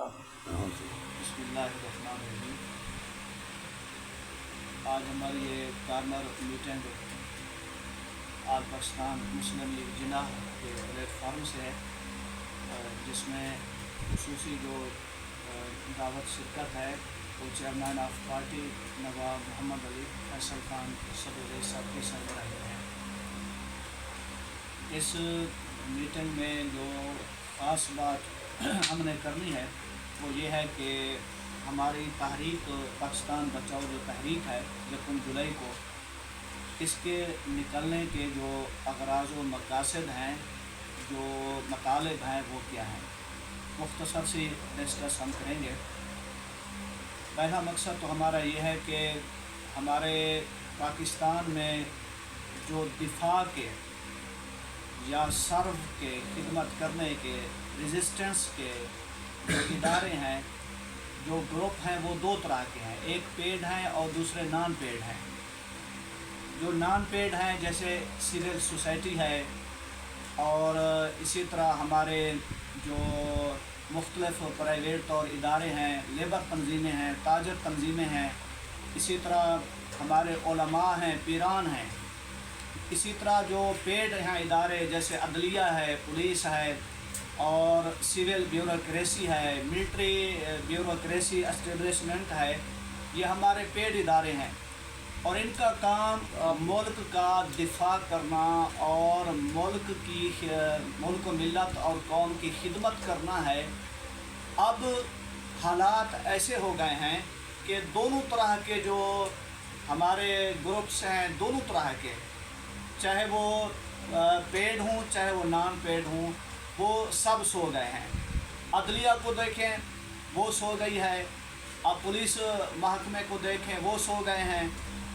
बिस्मिल्लाहिर्रहमानिर्रहीम। आज हमारी ये कार्नर मीटिंग आल पाकिस्तान मुस्लिम लीग जिन्ना के प्लेटफार्म से है, जिसमें खुसूसी जो दावत शिरकत है वो चेयरमैन ऑफ पार्टी नवाब मोहम्मद अली फैसल खान सदर साहब की सरबराही है। इस मीटिंग में जो ख़ास बात हमने करनी है वो ये है कि हमारी तहरीक पाकिस्तान बचाओ जो तहरीक है 1 जुलाई को, इसके निकलने के जो अगराज़ व मकासद हैं, जो मतालिब हैं, वो क्या हैं, मुख्तसर सी डिस्कस हम करेंगे। पहला मकसद तो हमारा ये है कि हमारे पाकिस्तान में जो दिफा के या सर्व के खिदमत करने के रेजिस्टेंस के जो इदारे हैं, जो ग्रुप हैं, वो 2 तरह के हैं। एक पेड हैं और दूसरे नॉन पेड हैं। जो नॉन पेड हैं जैसे सिविल सोसाइटी है, और इसी तरह हमारे जो मुख्तलिफ प्राइवेट और इदारे हैं, लेबर तंजीमें हैं, ताजर तंजीमें हैं, इसी तरह हमारे उलमा हैं, पीरान हैं। इसी तरह जो पेड हैं इदारे जैसे अदलिया है, पुलिस है, और सिविल ब्यूरोक्रेसी है, मिलिट्री ब्यूरोक्रेसी एस्टेब्लिशमेंट है, ये हमारे पेड इदारे हैं। और इनका काम मुल्क का दिफा करना और मुल्क मिल्लत और कौम की खिदमत करना है। अब हालात ऐसे हो गए हैं कि दोनों तरह के जो हमारे ग्रुप्स हैं, दोनों तरह के, चाहे वो पेड हों चाहे वो नॉन पेड हों, वो सब सो गए हैं। अदलिया को देखें वो सो गई है, अब पुलिस महकमे को देखें वो सो गए हैं।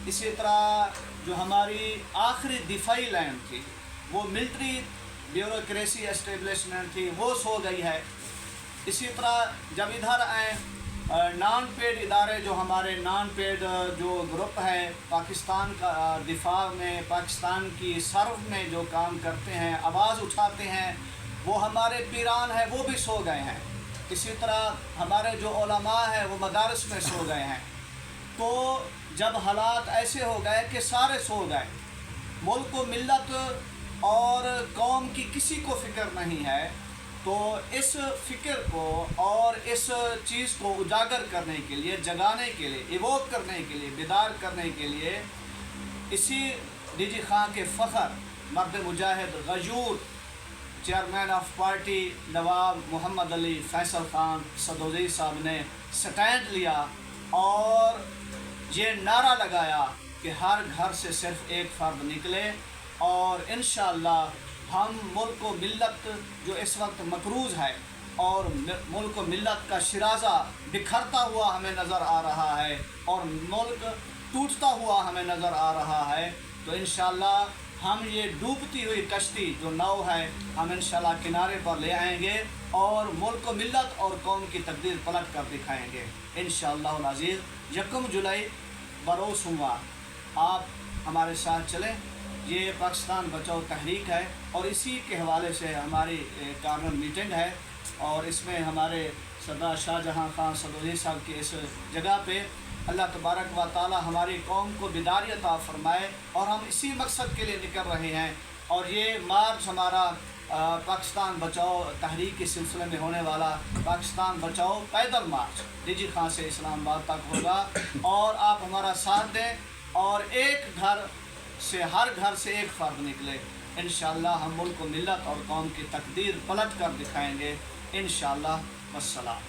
इसी तरह जो हमारी आखिरी दिफाई लाइन थी वो मिलिट्री ब्यूरोक्रेसी एस्टेब्लिशमेंट थी, वो सो गई है। इसी तरह जब इधर आए नॉन पेड इदारे, जो हमारे नॉन पेड जो ग्रुप है पाकिस्तान का दिफा में, पाकिस्तान की सर्व में जो काम करते हैं, आवाज़ उठाते हैं, वो हमारे पीरान है, वो भी सो गए हैं। इसी तरह हमारे जो उलमा है वो मदारस में सो गए हैं। तो जब हालात ऐसे हो गए कि सारे सो गए, मुल्क व मिल्लत और कौम की किसी को फ़िक्र नहीं है, तो इस फ़िक्र को और इस चीज़ को उजागर करने के लिए, जगाने के लिए, इवोक करने के लिए, बेदार करने के लिए इसी डीजी खां के फ़ख्र मर्द मुजाहिद गजूर चेयरमैन ऑफ पार्टी नवाब मोहम्मद अली फैसल खान सदौजी साहब ने स्टैंड लिया और ये नारा लगाया कि हर घर से सिर्फ एक फ़र्द निकले, और इंशाअल्लाह हम मुल्क व मिल्लत जो इस वक्त मकरूज़ है और मुल्क व मिल्लत का शिराज़ा बिखरता हुआ हमें नज़र आ रहा है और मुल्क टूटता हुआ हमें नज़र आ रहा है, तो इंशाअल्लाह हम ये डूबती हुई कश्ती जो नाव है, हम इंशाअल्लाह किनारे पर ले आएंगे और मुल्क व मिल्लत और कौम की तकदीर पलट कर दिखाएंगे इंशाअल्लाह अज़ीज़। 1 जुलाई बरोज़ सोमवार आप हमारे साथ चलें। ये पाकिस्तान बचाओ तहरीक है और इसी के हवाले से हमारी कार्नर मीटिंग है, और इसमें हमारे सरदार शाहजहां खान सदौजी साहब की इस जगह पे अल्लाह तबारक व ताला हमारी कौम को बेदारी अता फरमाए, और हम इसी मकसद के लिए निकल रहे हैं। और ये मार्च हमारा पाकिस्तान बचाओ तहरीक के सिलसिले में होने वाला पाकिस्तान बचाओ पैदल मार्च डीजी खां से इस्लामाबाद तक होगा, और आप हमारा साथ दें और एक घर से, हर घर से एक फ़र्द निकले। इंशाअल्लाह हम मुल्क व मिल्लत और कौम की तकदीर पलट कर दिखाएंगे इंशाअल्लाह। वस्सलाम।